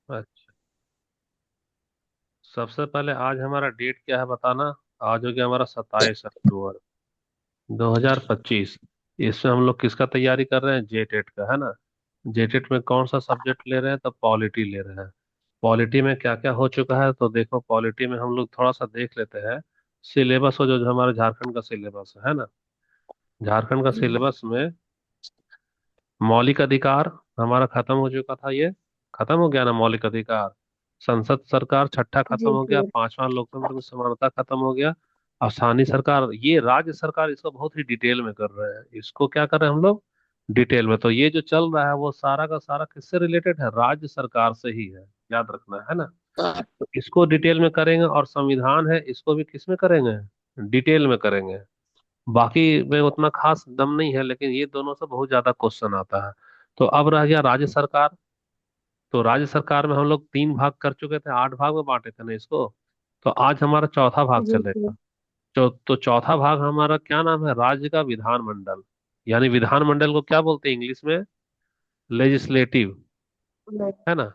अच्छा, सबसे पहले आज हमारा डेट क्या है बताना। आज हो गया हमारा 27 अक्टूबर 2025। इसमें हम लोग किसका तैयारी कर रहे हैं? जेटेट का, है ना। जेटेट में कौन सा सब्जेक्ट ले रहे हैं? तो पॉलिटी ले रहे हैं। पॉलिटी में क्या क्या हो चुका है तो देखो, पॉलिटी में हम लोग थोड़ा सा देख लेते हैं। सिलेबस हो जो जो हमारे झारखंड का सिलेबस है ना। झारखंड का सिलेबस में मौलिक अधिकार हमारा खत्म हो चुका था। ये खत्म हो गया ना मौलिक अधिकार। संसद सरकार छठा खत्म जी हो गया। जी। पांचवा लोकतंत्र में समानता खत्म हो गया। स्थानीय सरकार, ये राज्य सरकार इसको बहुत ही डिटेल में कर रहे हैं। इसको क्या कर रहे हैं हम लोग? डिटेल में। तो ये जो चल रहा है वो सारा का सारा किससे रिलेटेड है? राज्य सरकार से ही है। याद रखना है ना। तो इसको डिटेल में करेंगे, और संविधान है इसको भी किस में करेंगे? डिटेल में करेंगे। बाकी में उतना खास दम नहीं है, लेकिन ये दोनों से बहुत ज्यादा क्वेश्चन आता है। तो अब रह गया राज्य सरकार। तो राज्य सरकार में हम लोग 3 भाग कर चुके थे, 8 भाग में बांटे थे ना इसको। तो आज हमारा चौथा भाग जी जी। चलेगा। तो चौथा भाग हमारा क्या नाम है? राज्य का विधानमंडल। यानी विधानमंडल को क्या बोलते हैं इंग्लिश में? लेजिस्लेटिव, है ना।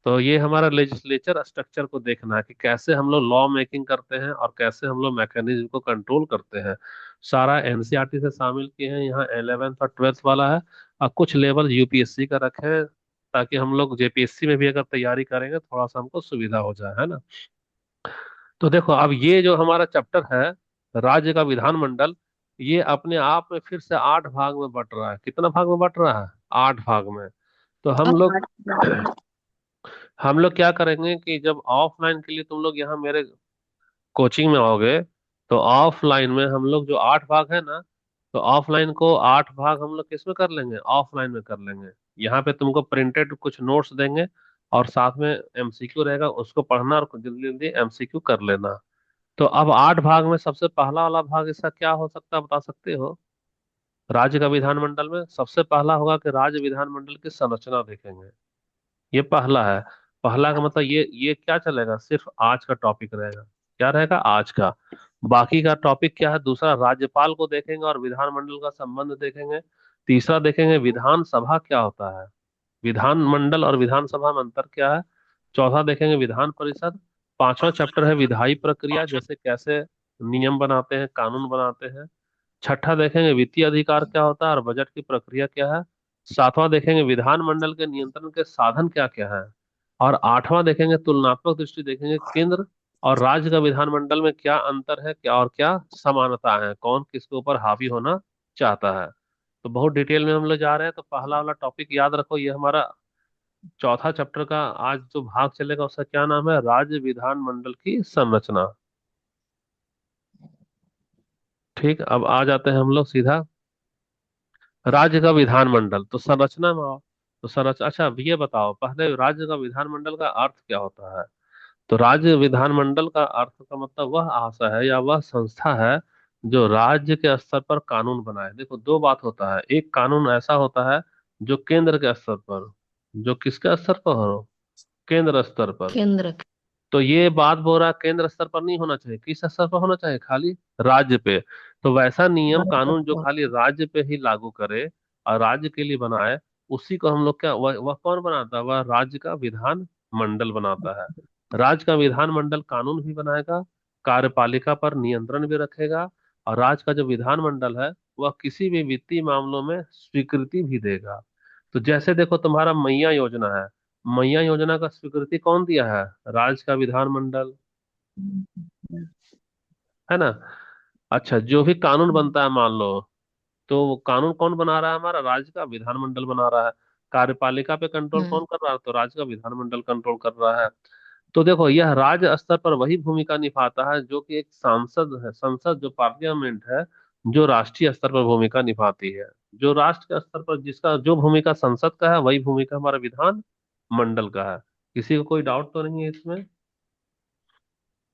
तो ये हमारा लेजिस्लेचर स्ट्रक्चर को देखना है कि कैसे हम लोग लॉ मेकिंग करते हैं और कैसे हम लोग मैकेनिज्म को कंट्रोल करते हैं। सारा एनसीईआरटी से शामिल किए हैं यहाँ, 11th और 12th वाला है। और कुछ लेवल यूपीएससी का रखे हैं, ताकि हम लोग जेपीएससी में भी अगर तैयारी करेंगे थोड़ा सा हमको सुविधा हो जाए, है ना। तो देखो, अब ये जो हमारा चैप्टर है, राज्य का विधानमंडल, ये अपने आप में फिर से 8 भाग में बट रहा है। कितना भाग में बट रहा है? 8 भाग में। तो हम लोग क्या करेंगे कि जब ऑफलाइन के लिए तुम लोग यहाँ मेरे कोचिंग में आओगे, तो ऑफलाइन में हम लोग जो 8 भाग है ना, तो ऑफलाइन को 8 भाग हम लोग किस में कर लेंगे? ऑफलाइन में कर लेंगे। यहाँ पे तुमको प्रिंटेड कुछ नोट्स देंगे, और साथ में एमसीक्यू रहेगा, उसको पढ़ना और जल्दी जल्दी एमसीक्यू कर लेना। तो अब 8 भाग में सबसे पहला वाला भाग इसका क्या हो सकता है, बता सकते हो? राज्य का विधानमंडल में सबसे पहला होगा कि राज्य विधानमंडल की संरचना देखेंगे। ये पहला है। पहला का मतलब ये क्या चलेगा? सिर्फ आज का टॉपिक रहेगा। क्या रहेगा? आज का। बाकी का टॉपिक क्या है? दूसरा, राज्यपाल को देखेंगे और विधानमंडल का संबंध देखेंगे। तीसरा देखेंगे विधानसभा क्या होता है, विधानमंडल और विधानसभा में अंतर क्या है। चौथा देखेंगे विधान परिषद। पांचवा चैप्टर है विधायी प्रक्रिया, जैसे कैसे नियम बनाते हैं, कानून बनाते हैं। छठा देखेंगे वित्तीय अधिकार क्या होता है और बजट की प्रक्रिया क्या है। सातवां देखेंगे विधानमंडल के नियंत्रण के साधन क्या क्या है। और आठवां देखेंगे तुलनात्मक दृष्टि, देखेंगे केंद्र और राज्य का विधानमंडल में क्या अंतर है, क्या और क्या समानता है, कौन किसके ऊपर हावी होना चाहता है। तो बहुत डिटेल में हम लोग जा रहे हैं। तो पहला वाला टॉपिक याद रखो, ये हमारा चौथा चैप्टर का आज जो भाग चलेगा उसका क्या नाम है? राज्य विधानमंडल की संरचना। ठीक, अब आ जाते हैं हम लोग सीधा राज्य का विधानमंडल। तो संरचना में आओ। तो संरचना, अच्छा अब ये बताओ पहले, राज्य का विधानमंडल का अर्थ क्या होता है? तो राज्य विधानमंडल का अर्थ का मतलब वह आशा है या वह संस्था है जो राज्य के स्तर पर कानून बनाए। देखो, दो बात होता है। एक कानून ऐसा होता है जो केंद्र के स्तर पर, जो किसके स्तर पर हो? केंद्र स्तर पर। केंद्र। तो ये बात बोल रहा है केंद्र स्तर पर नहीं होना चाहिए, किस स्तर पर होना चाहिए? खाली राज्य पे। तो वैसा नियम कानून जो खाली राज्य पे ही लागू करे और राज्य के लिए बनाए, उसी को हम लोग क्या, वह कौन बनाता है? वह राज्य का विधान मंडल बनाता है। राज्य का विधान मंडल कानून भी बनाएगा, कार्यपालिका पर नियंत्रण भी रखेगा, और राज्य का जो विधान मंडल है वह किसी भी वित्तीय मामलों में स्वीकृति भी देगा। तो जैसे देखो, तुम्हारा मैया योजना है। मैया योजना का स्वीकृति कौन दिया है? राज्य का विधानमंडल, है ना। अच्छा, जो भी कानून बनता है मान लो, तो वो कानून कौन बना रहा है? हमारा राज्य का विधानमंडल बना रहा है। कार्यपालिका पे कंट्रोल हम्म। कौन कर रहा है? तो राज्य का विधानमंडल कंट्रोल कर रहा है। तो देखो, यह राज्य स्तर पर वही भूमिका निभाता है जो कि एक सांसद है, संसद जो पार्लियामेंट है, जो राष्ट्रीय स्तर पर भूमिका निभाती है। जो राष्ट्र के स्तर पर जिसका जो भूमिका संसद का है, वही भूमिका हमारा विधान मंडल का है। किसी को कोई डाउट तो नहीं है इसमें?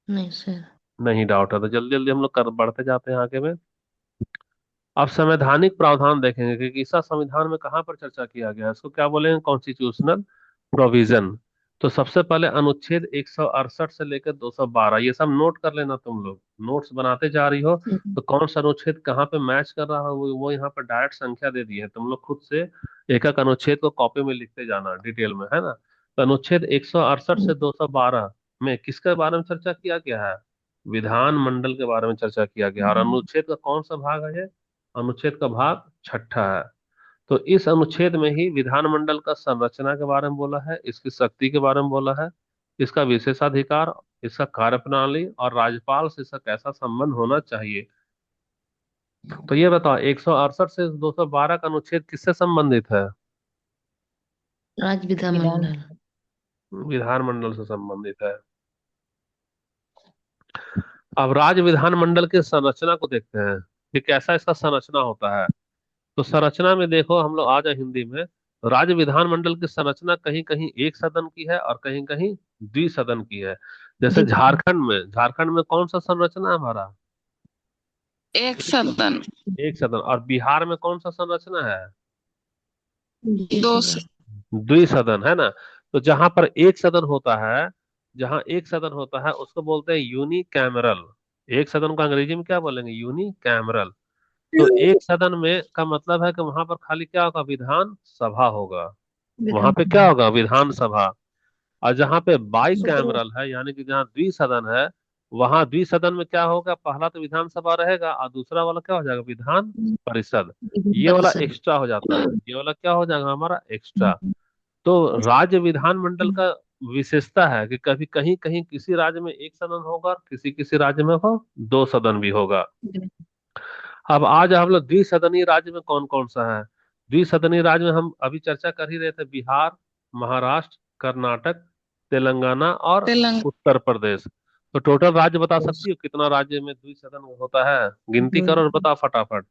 नहीं सर। नहीं डाउट है तो जल्दी जल्दी हम लोग कर बढ़ते जाते हैं आगे में। अब संवैधानिक प्रावधान देखेंगे कि इसका संविधान में कहाँ पर चर्चा किया गया है। इसको क्या बोलेंगे? Constitutional provision. तो सबसे पहले अनुच्छेद 168 से लेकर 212, ये सब नोट कर लेना। तुम लोग नोट्स बनाते जा रही हो, हम्म। तो कौन सा अनुच्छेद कहाँ पे मैच कर रहा है वो यहाँ पर डायरेक्ट संख्या दे दी है। तुम लोग खुद से एक एक अनुच्छेद को कॉपी में लिखते जाना डिटेल में, है ना। तो अनुच्छेद 168 से 212 में किसके बारे में चर्चा किया गया है? विधानमंडल के बारे में चर्चा किया गया है। और अनुच्छेद का कौन सा भाग है ये? अनुच्छेद का भाग छठा है। तो इस अनुच्छेद में ही विधानमंडल का संरचना के बारे में बोला है, इसकी शक्ति के बारे में बोला है, इसका विशेषाधिकार, इसका कार्यप्रणाली और राज्यपाल से इसका कैसा संबंध होना चाहिए। तो ये बताओ, 168 से 212 का अनुच्छेद किससे संबंधित है? राज्य विधान विधानमंडल। विधानमंडल से संबंधित है। अब राज्य विधानमंडल की संरचना को देखते हैं कि कैसा इसका संरचना होता है। तो संरचना में देखो, हम लोग आ जाए हिंदी में, तो राज्य विधानमंडल की संरचना कहीं कहीं एक सदन की है और कहीं कहीं द्विसदन की है। जैसे झारखंड में कौन सा संरचना है हमारा? एक सदन। एक सदन। और बिहार में कौन सा संरचना है? दो द्विसदन, है ना। तो जहां पर एक सदन होता है, जहां एक सदन होता है उसको बोलते हैं यूनि कैमरल। एक सदन को अंग्रेजी में क्या बोलेंगे? Unicameral. तो एक सदन में का मतलब है कि वहां पर खाली क्या होगा? विधान सभा होगा। वहां पे क्या विधान होगा? विधान सभा। और जहां पे बाई सुप्रीम कैमरल है, यानी कि जहां द्विसदन है, वहां द्विसदन में क्या होगा? पहला तो विधानसभा रहेगा और दूसरा वाला क्या हो जाएगा? विधान परिषद। विधान ये वाला परिषद। एक्स्ट्रा हो जाता है, ये वाला क्या हो जाएगा हमारा? एक्स्ट्रा। तो राज्य विधानमंडल का विशेषता है कि कभी कहीं कहीं किसी राज्य में एक सदन होगा और किसी किसी राज्य में हो दो सदन भी होगा। अब आज हम लोग द्विसदनीय राज्य में कौन कौन सा है? द्विसदनीय राज्य में हम अभी चर्चा कर ही रहे थे, बिहार, महाराष्ट्र, कर्नाटक, तेलंगाना और तेलंगाना। उत्तर प्रदेश। तो टोटल राज्य बता सकती हो कितना राज्य में द्विसदन होता है? गिनती करो और बताओ फटाफट।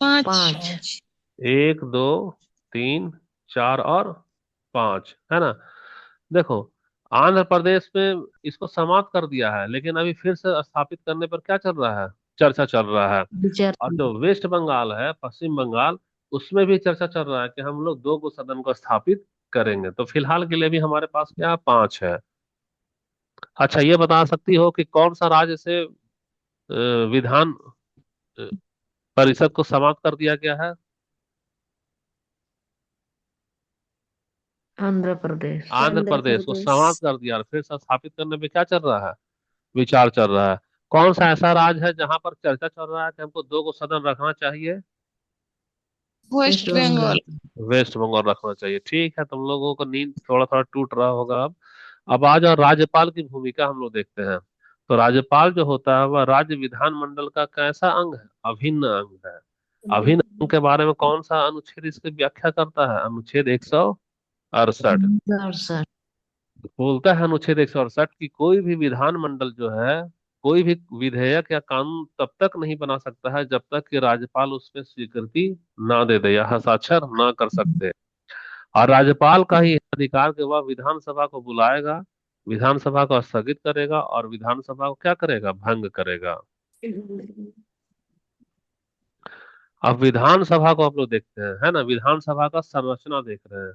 पांच। पांच। एक, दो, तीन, चार और पांच, है ना। देखो, आंध्र प्रदेश में इसको समाप्त कर दिया है, लेकिन अभी फिर से स्थापित करने पर क्या चल रहा है? चर्चा चल रहा है। विचार। और जो वेस्ट बंगाल है, पश्चिम बंगाल, उसमें भी चर्चा चल रहा है कि हम लोग दो को सदन को स्थापित करेंगे। तो फिलहाल के लिए भी हमारे पास क्या पांच है। अच्छा, ये बता सकती हो कि कौन सा राज्य से विधान अ, परिषद को समाप्त कर दिया गया है? आंध्र प्रदेश। आंध्र आंध्र प्रदेश को प्रदेश। समाप्त कर दिया और फिर से स्थापित करने पे क्या चल रहा है? विचार चल रहा है। कौन सा ऐसा राज्य है जहां पर चर्चा चल रहा है कि हमको दो को सदन रखना चाहिए? West West Bengal. Bengal. West Bengal रखना चाहिए। ठीक है, तुम लोगों को नींद थोड़ा थोड़ा टूट रहा होगा अब आ जाओ, राज्यपाल की भूमिका हम लोग देखते हैं। तो राज्यपाल जो होता है वह राज्य विधानमंडल का कैसा अंग है? अभिन्न अंग है। अभिन्न अंग के बारे में कौन सा अनुच्छेद इसकी व्याख्या करता है? अनुच्छेद 168 सर। बोलता है, अनुच्छेद 168 की कोई भी विधानमंडल जो है, कोई भी विधेयक या कानून तब तक नहीं बना सकता है जब तक कि राज्यपाल उसमें स्वीकृति ना दे दे या हस्ताक्षर ना कर सकते। और राज्यपाल का ही अधिकार कि वह विधानसभा को बुलाएगा, विधानसभा को स्थगित करेगा और विधानसभा को क्या करेगा? भंग करेगा। अब विधानसभा को आप लोग देखते हैं, है ना, विधानसभा का संरचना देख रहे हैं।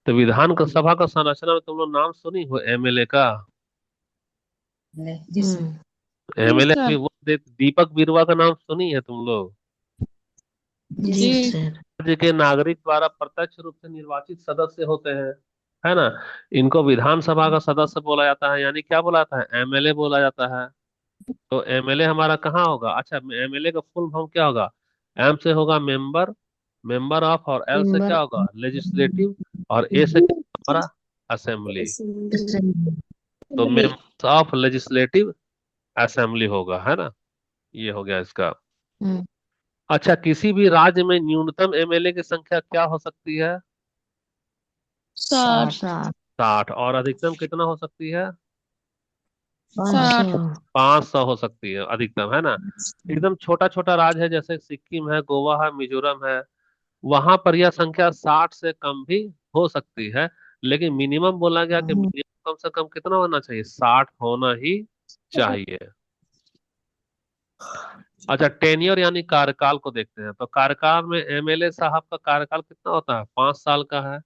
तो विधान का सभा का संरचना में तुम लोग नाम सुनी हो एमएलए का? हम्म। जी एमएलए सर। भी वो दीपक बिरुवा का नाम सुनी है तुम लोग? जी जी। सर। राज्य के नागरिक द्वारा प्रत्यक्ष रूप से निर्वाचित सदस्य होते हैं, है ना। इनको विधानसभा का सदस्य बोला जाता है, यानी क्या बोला जाता है? एमएलए बोला जाता है। तो एमएलए हमारा कहाँ होगा? अच्छा, एमएलए का फुल फॉर्म क्या होगा? एम से होगा मेंबर, मेंबर ऑफ, और एल से क्या मेंबर। होगा? लेजिस्लेटिव, और ए से क्या होगा हमारा? असेंबली। तो मेंबर्स ऑफ लेजिस्लेटिव असेंबली होगा, है ना। ये हो गया इसका। अच्छा, किसी भी राज्य में न्यूनतम एमएलए की संख्या क्या हो सकती है? साठ। 60। 60। और अधिकतम कितना हो सकती है? 500। 60। 500 हो सकती है अधिकतम, है ना। एकदम छोटा छोटा राज्य है, जैसे सिक्किम है, गोवा है, मिजोरम है, वहां पर यह संख्या 60 से कम भी हो सकती है। लेकिन मिनिमम बोला गया कि मिनिमम कम से कम कितना होना चाहिए? 60 होना ही चाहिए। अच्छा, टेन्योर यानी कार्यकाल को देखते हैं। तो कार्यकाल में एमएलए साहब का कार्यकाल कितना होता है? 5 साल का है।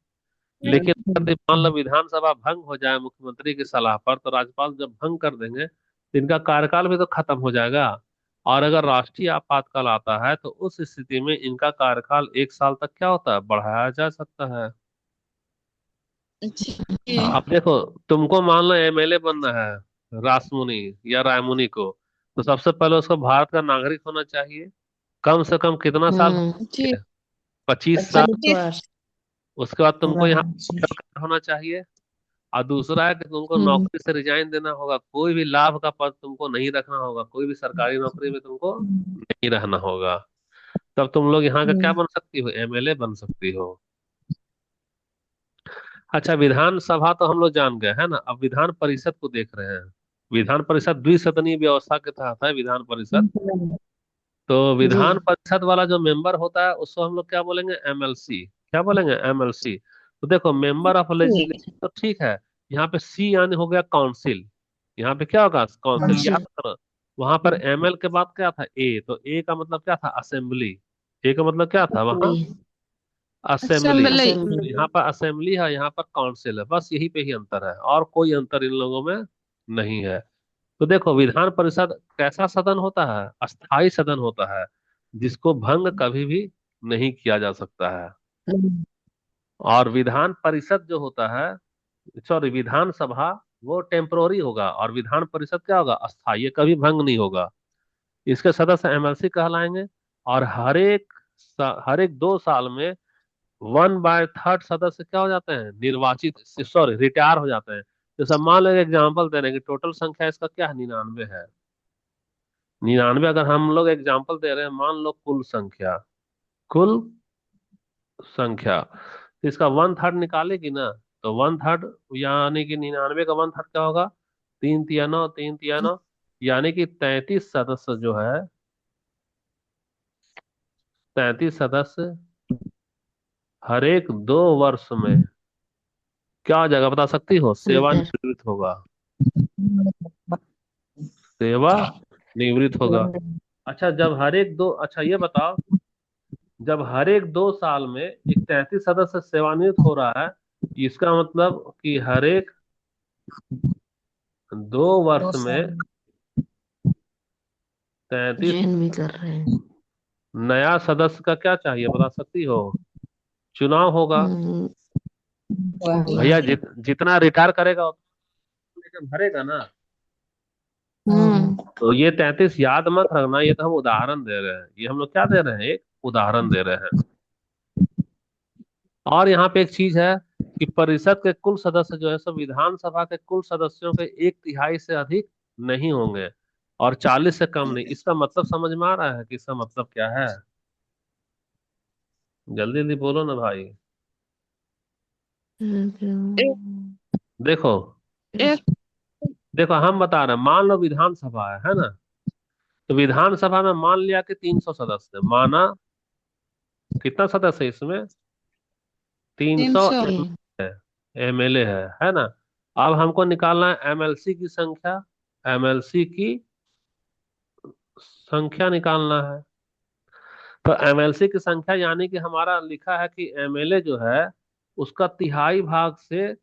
लेकिन अगर मान लो विधानसभा भंग हो जाए मुख्यमंत्री की सलाह पर, तो राज्यपाल जब भंग कर देंगे तो इनका कार्यकाल भी तो खत्म हो जाएगा। और अगर राष्ट्रीय आपातकाल आता है तो उस स्थिति में इनका कार्यकाल 1 साल तक क्या होता है? बढ़ाया जा सकता है। जी। अब देखो, तुमको मान लो एमएलए बनना है रासमुनी या रायमुनी को, तो सबसे पहले उसको भारत का नागरिक होना चाहिए। कम से कम कितना साल हम्म। होना जी। चाहिए? 25 साल। 25 वर्ष उसके बाद तुमको पूरा यहाँ होना चाहिए। पत्रकार होना चाहिए। और दूसरा है कि तुमको हम्म। नौकरी से रिजाइन देना होगा, कोई भी लाभ का पद तुमको नहीं रखना होगा, कोई भी सरकारी नौकरी में तुमको नहीं रहना होगा। तब तुम लोग यहाँ का क्या हम्म। बन सकती हो? एमएलए बन सकती हो। अच्छा, विधानसभा तो हम लोग जान गए है ना। अब विधान परिषद को देख रहे हैं। विधान परिषद द्विसदनीय व्यवस्था के तहत है विधान परिषद। तो जी। विधान परिषद वाला जो मेंबर होता है उसको हम लोग क्या बोलेंगे? एमएलसी। क्या बोलेंगे? एमएलसी। तो देखो, मेंबर ऑफ लेजिस्लेशन तो ठीक है। यहाँ पे सी यानी हो गया काउंसिल। यहाँ पे क्या होगा? Council, council. याद करो। वहां पर एमएल के बाद क्या था? ए। तो ए का मतलब क्या था? असेंबली। ए का मतलब क्या था वहां? असेंबली। असेंबली। असेंबली। यहाँ पर असेंबली है, यहाँ पर काउंसिल है, बस यही पे ही अंतर है, और कोई अंतर इन लोगों में नहीं है। तो देखो, विधान परिषद कैसा सदन होता है? अस्थाई सदन होता है, जिसको भंग कभी भी नहीं किया जा सकता है। और विधान परिषद जो होता है, सॉरी, विधानसभा, वो टेम्पोररी होगा, और विधान परिषद क्या होगा? अस्थाई, ये कभी भंग नहीं होगा। इसके सदस्य एमएलसी कहलाएंगे। और हर एक 2 साल में 1/3 सदस्य क्या हो जाते हैं? निर्वाचित, सॉरी, रिटायर हो जाते हैं। जैसे मान लो, एग्जाम्पल दे रहे हैं कि टोटल संख्या इसका क्या है? 99 है। 99 अगर हम लोग एग्जाम्पल दे रहे हैं, मान लो कुल संख्या, तो इसका 1/3 निकालेगी ना। तो 1/3 यानी कि 99 का 1/3 क्या होगा? 3 तिया 9, 3 तिया 9, यानी कि 33 सदस्य जो है, 33 सदस्य हर एक 2 वर्ष में क्या हो जाएगा? बता सकती हो? रिटायर। सेवानिवृत्त होगा। सेवानिवृत्त होगा। अच्छा, अच्छा ये बताओ, जब हर एक 2 साल में एक 33 सदस्य सेवानिवृत्त हो रहा है, इसका मतलब कि हर एक 2 वर्ष दो में साल 33 जैन भी कर रहे हैं। नया सदस्य का क्या चाहिए? बता सकती हो? चुनाव होगा। हम्म। होगा। भैया, जितना रिटायर करेगा उतना भरेगा ना। हम्म। तो ये 33 याद मत रखना, ये तो हम उदाहरण दे रहे हैं, ये हम लोग क्या दे रहे हैं? एक उदाहरण दे रहे हैं। और यहाँ पे एक चीज है कि परिषद के कुल सदस्य जो है, सब विधानसभा के कुल सदस्यों के 1/3 से अधिक नहीं होंगे, और 40 से कम नहीं। इसका मतलब समझ में आ रहा है कि इसका मतलब क्या है? जल्दी जल्दी बोलो ना भाई। एक देखो, एक देखो हम बता रहे हैं, मान लो विधानसभा है ना। तो विधानसभा में मान लिया कि 300 सदस्य, माना कितना सदस्य है इसमें? 300 300। जी। एमएलए है ना। अब हमको निकालना है एमएलसी की संख्या। एमएलसी की संख्या निकालना है। तो एमएलसी की संख्या यानी कि हमारा लिखा है कि एमएलए जो है, उसका तिहाई भाग से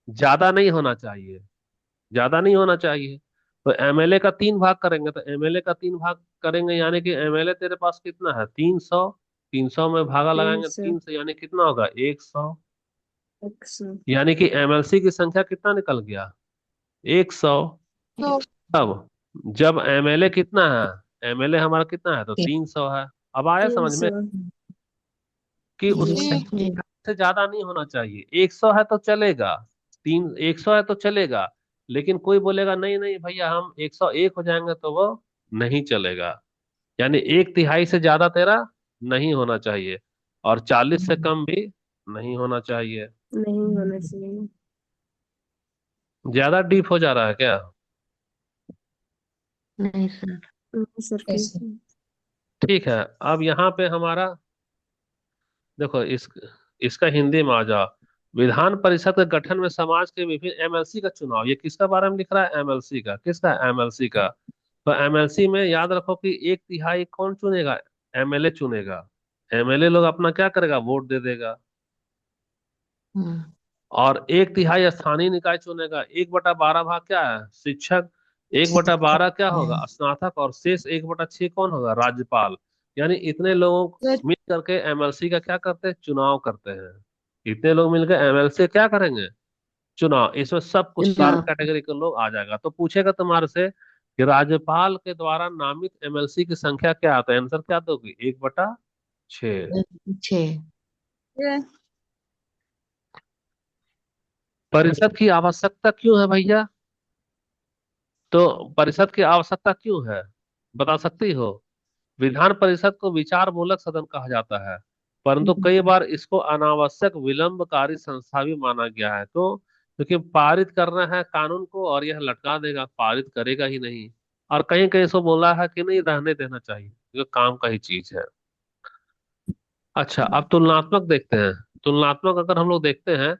ज्यादा नहीं होना चाहिए। ज्यादा नहीं होना चाहिए। तो एमएलए का 3 भाग करेंगे, तो एमएलए का 3 भाग करेंगे, यानी कि एमएलए तेरे पास कितना है? 300। 300 में भागा तीन लगाएंगे सौ 3 से, यानी कितना होगा? 100। 100। यानी कि एमएलसी की संख्या कितना निकल गया? 100। तो अब जब एमएलए कितना है? एमएलए हमारा कितना है? तो 300 है। अब आया तीन समझ में सौ कि जी उसका जी। जी। से ज्यादा नहीं होना चाहिए। 100 है तो चलेगा। 100 है तो चलेगा। लेकिन कोई बोलेगा नहीं नहीं भैया, हम 101 हो जाएंगे, तो वो नहीं चलेगा। यानी 1/3 से ज्यादा तेरा नहीं होना चाहिए, और 40 से कम भी नहीं होना चाहिए। नहीं होना चाहिए। ज्यादा डीप हो जा रहा है क्या? नहीं सर। नहीं सर, कैसे? ठीक है। अब यहाँ पे हमारा देखो, इसका हिंदी में आ जाओ। विधान परिषद के गठन में समाज के विभिन्न एमएलसी का चुनाव, ये किसका बारे में लिख रहा है? एमएलसी का। किसका? एमएलसी का। तो एमएलसी में याद रखो कि 1/3 कौन चुनेगा? एमएलए चुनेगा। एमएलए लोग अपना क्या करेगा? वोट दे देगा। हम्म। और 1/3 स्थानीय निकाय चुनेगा। 1/12 भाग क्या है? शिक्षक। 1/12 क्या होगा? स्नातक। और शेष 1/6 कौन होगा? राज्यपाल। यानी इतने लोग तो मिल करके एमएलसी का क्या करते हैं? चुनाव करते हैं। इतने लोग मिलकर एमएलसी क्या करेंगे? चुनाव, इसमें सब कुछ सारे चुनाव। कैटेगरी के लोग आ जाएगा। तो पूछेगा तुम्हारे से कि राज्यपाल के द्वारा नामित एमएलसी की संख्या क्या आता है, आंसर क्या दोगी? 1/6। 6। परिषद की आवश्यकता क्यों है भैया? तो परिषद की आवश्यकता क्यों है, बता सकती हो? विधान परिषद को विचार मूलक सदन कहा जाता है, परंतु कई बार इसको अनावश्यक विलंबकारी संस्था भी माना गया है। तो क्योंकि पारित करना है कानून को और यह लटका देगा, पारित करेगा ही नहीं। और कहीं कहीं इसको बोला है कि नहीं, रहने देना चाहिए, ये काम का ही चीज है। अच्छा, अब तुलनात्मक देखते हैं। तुलनात्मक अगर हम लोग देखते हैं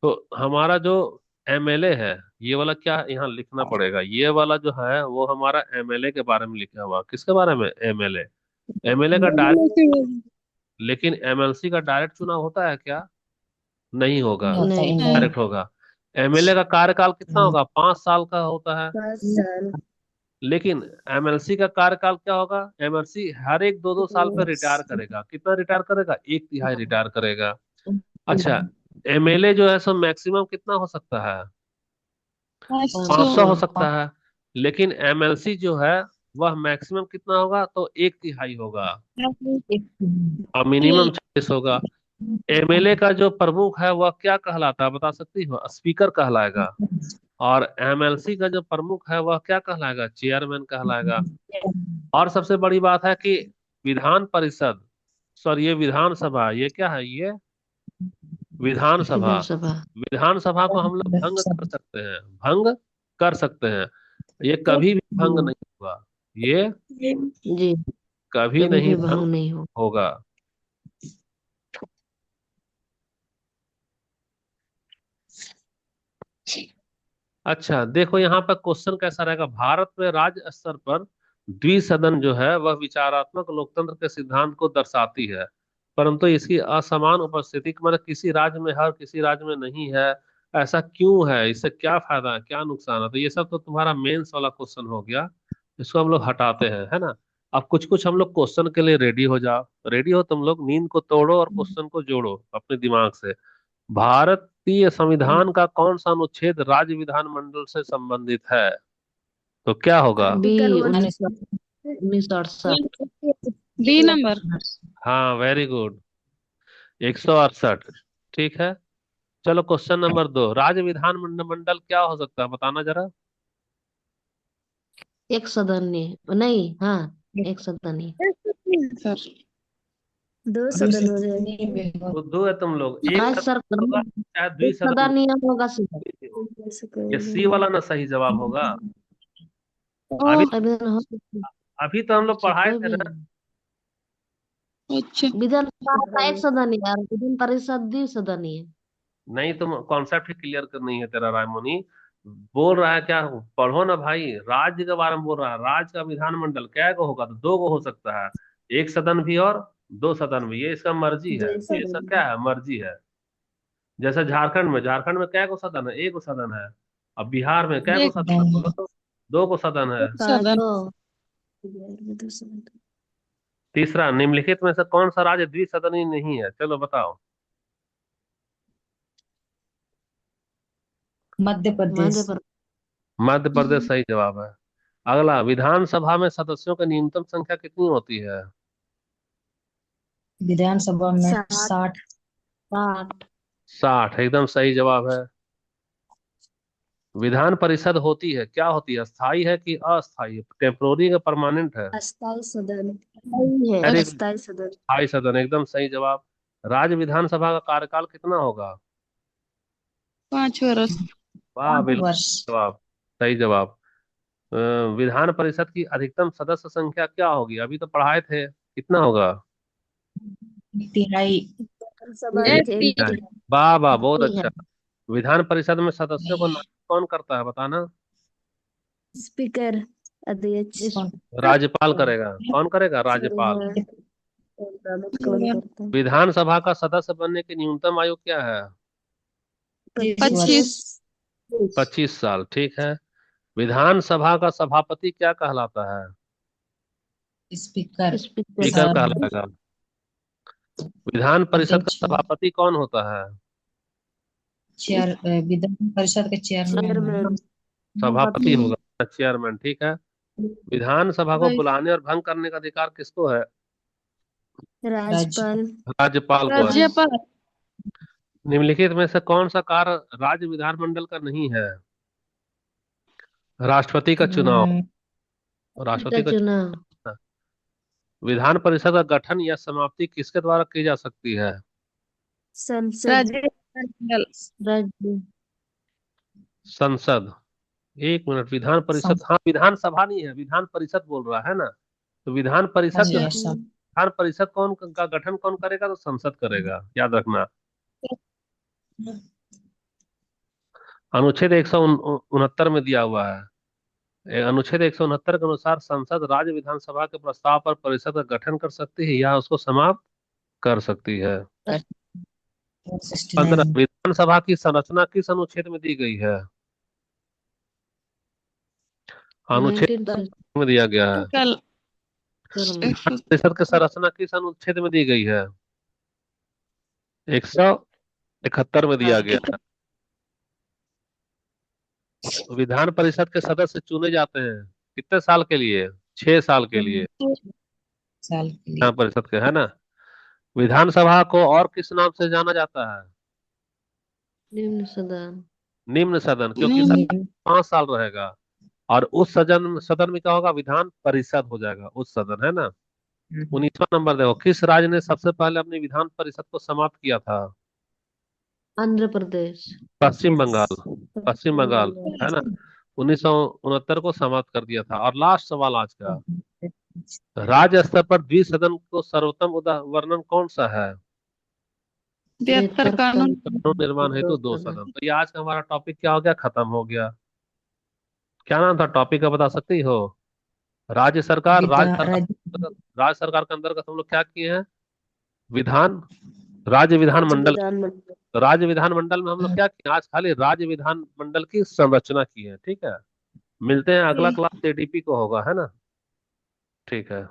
तो हमारा जो एमएलए है, ये वाला क्या यहाँ लिखना पड़ेगा, ये वाला जो है वो हमारा एमएलए के बारे में लिखा हुआ। किसके बारे में? एमएलए। एमएलए का लेकिन एमएलसी का डायरेक्ट चुनाव होता है क्या? नहीं होगा, नहीं। डायरेक्ट होगा। एमएलए का कार्यकाल कितना होगा? 5 साल का होता है। 5 साल। लेकिन एमएलसी का कार्यकाल क्या होगा? एमएलसी हर एक 2-2 साल पर रिटायर करेगा। कितना रिटायर करेगा? 1/3 रिटायर करेगा। अच्छा, एमएलए जो है सो मैक्सिमम कितना हो सकता है? 500 हो सकता है। लेकिन एमएलसी जो है वह मैक्सिमम कितना होगा? तो 1/3 होगा, और मिनिमम 40 होगा। एमएलए का जो प्रमुख है वह क्या कहलाता है, बता सकती हो? स्पीकर कहलाएगा। और एमएलसी का जो प्रमुख है वह क्या कहलाएगा? चेयरमैन कहलाएगा। और सबसे बड़ी बात है कि विधान परिषद, सॉरी ये विधानसभा, ये क्या है? ये विधानसभा। विधानसभा। विधानसभा को हम लोग भंग कर सकते हैं, भंग कर सकते हैं। ये कभी भी भंग नहीं होगा, ये जी। कभी कभी नहीं भी भंग भंग नहीं हो। होगा। अच्छा देखो यहाँ पर क्वेश्चन कैसा रहेगा। भारत में राज्य स्तर पर द्विसदन जो है वह विचारात्मक लोकतंत्र के सिद्धांत को दर्शाती है, परंतु इसकी असमान उपस्थिति मतलब किसी राज्य में हर किसी राज्य में नहीं है। ऐसा क्यों है? इससे क्या फायदा है, क्या नुकसान है? तो ये सब तो तुम्हारा मेंस वाला क्वेश्चन हो गया, इसको हम लोग हटाते हैं, है ना। अब कुछ कुछ हम लोग क्वेश्चन के लिए रेडी हो जाओ। रेडी हो तुम लोग? नींद को तोड़ो और क्वेश्चन को जोड़ो अपने दिमाग से। भारतीय संविधान का कौन सा अनुच्छेद राज्य विधानमंडल से संबंधित है? तो क्या होगा? बी 1968। B number. हाँ, वेरी गुड, 168। ठीक है। चलो क्वेश्चन नंबर 2, राज्य विधानमंडल क्या हो सकता है, बताना जरा। एक सदनीय नहीं, हाँ, एक सदनीय। सर 2 सदन हो जाएंगे। तो दो है तुम लोग, एक राज्य सदन सरकार होगा, में चाहे एक द्विसदन। सदनीय होगा सीधा। ये सी वाला ना सही जवाब होगा। अभी आवेदन हो सकती है। अभी तो हम लोग अच्छा, पढ़ाए कोई थे भी ना। नहीं। अच्छा विधानसभा का एक सदनीय और विधान परिषद द्विसदनीय। नहीं, तुम कॉन्सेप्ट ही क्लियर कर नहीं है तेरा रायमुनी। बोल रहा है क्या? पढ़ो ना भाई, राज्य के बारे में बोल रहा है। राज्य का विधानमंडल क्या को होगा? तो 2 को हो सकता है, एक सदन भी और 2 सदन भी। ये इसका मर्जी है, जैसा ये सब क्या है? मर्जी है। जैसे झारखंड में क्या को सदन है? एक को सदन है। अब बिहार में क्या को एक सदन है? बोलो तो। 2 को सदन है। सदन। पांचों। 2 सदन। तीसरा, निम्नलिखित में से कौन सा राज्य द्विसदनी नहीं है? चलो बताओ। मध्य प्रदेश। मध्य प्रदेश। मध्य प्रदेश सही जवाब है। अगला, विधानसभा में सदस्यों की न्यूनतम संख्या कितनी होती है? विधानसभा में 60। 60। 60। 60 एकदम सही जवाब है। विधान परिषद होती है, क्या होती है? स्थायी है कि अस्थायी? टेम्पोररी का परमानेंट है? अस्थाई सदन। सही है, अरे, अस्थाई सदन। स्थायी सदन, एकदम सही जवाब। राज्य विधानसभा का कार्यकाल कितना होगा? 5 वर्ष। वाह, 5 वर्ष। बिल्कुल जवाब, सही जवाब। अ, विधान परिषद की अधिकतम सदस्य संख्या क्या होगी? अभी तो पढ़ाए थे, कितना होगा? तिहाई। सभा एक एक तिहाई। वाह वाह, बहुत है। अच्छा। विधान परिषद में सदस्यों को नामित कौन करता है, बताना। स्पीकर, अध्यक्ष। राज्यपाल करेगा। कौन करेगा? राज्यपाल। कौन करता है? विधानसभा का सदस्य बनने की न्यूनतम आयु क्या है? 25। 25 साल, ठीक है। विधानसभा का सभापति क्या कहलाता है? स्पीकर। स्पीकर। स्पीकर कहलाएगा। विधान परिषद का अध्यक्ष। सभापति कौन होता है? विधान परिषद के चेयरमैन चेयरमैन सभापति सभापति होगा, चेयरमैन, ठीक है। विधानसभा को बुलाने और भंग करने का अधिकार किसको है? राज्यपाल राज्यपाल को है। राज्यपाल। निम्नलिखित में से कौन सा कार्य राज्य विधानमंडल का नहीं है? राष्ट्रपति का चुनाव। राष्ट्रपति का का चुनाव चुनाव। विधान परिषद का गठन या समाप्ति किसके द्वारा की जा सकती है? संसद राज्य विधानमंडल। राज्य संसद। एक मिनट, विधान परिषद, हाँ विधानसभा नहीं है, विधान परिषद बोल रहा है ना। तो विधान परिषद जो है, विधान परिषद कौन का गठन कौन करेगा? तो संसद करेगा, याद रखना। अनुच्छेद 169 में दिया हुआ है। अनुच्छेद 169 के अनुसार संसद राज्य विधानसभा के प्रस्ताव पर परिषद का गठन कर सकती है या उसको समाप्त कर सकती है। 15, विधानसभा की संरचना किस अनुच्छेद में दी गई है? अनुच्छेद में दिया गया है। कल विधान परिषद की संरचना किस अनुच्छेद में दी गई है? 171 में दिया गया है। तो विधान परिषद के सदस्य चुने जाते हैं कितने साल के लिए? 6 साल के लिए विधान परिषद के, है ना। विधानसभा को और किस नाम से जाना जाता है? निम्न सदन निम्न सदन, क्योंकि सदन 5 साल रहेगा। और उस सदन सदन में क्या होगा? विधान परिषद हो जाएगा, उस सदन, है ना। 19वां नंबर देखो, किस राज्य ने सबसे पहले अपनी विधान परिषद को समाप्त किया था? आंध्र प्रदेश पश्चिम बंगाल। पश्चिम बंगाल, है ना। 1969 को समाप्त कर दिया था। और लास्ट सवाल आज का, राज्य स्तर पर द्विसदन को सर्वोत्तम वर्णन कौन सा है? 73 कानून। कानून निर्माण हेतु 2 सदन। तो ये आज का हमारा टॉपिक क्या हो गया? खत्म हो गया। क्या नाम था टॉपिक का, बता सकती हो? राज्य सरकार। राज्य सरकार के अंतर्गत हम लोग क्या किए हैं? विधान, राज्य विधान मंडल। तो राज्य विधान मंडल में हम लोग क्या किए? आज खाली राज्य विधान मंडल की संरचना की है, ठीक है। मिलते हैं, अगला क्लास एडीपी को होगा, है ना। ठीक है।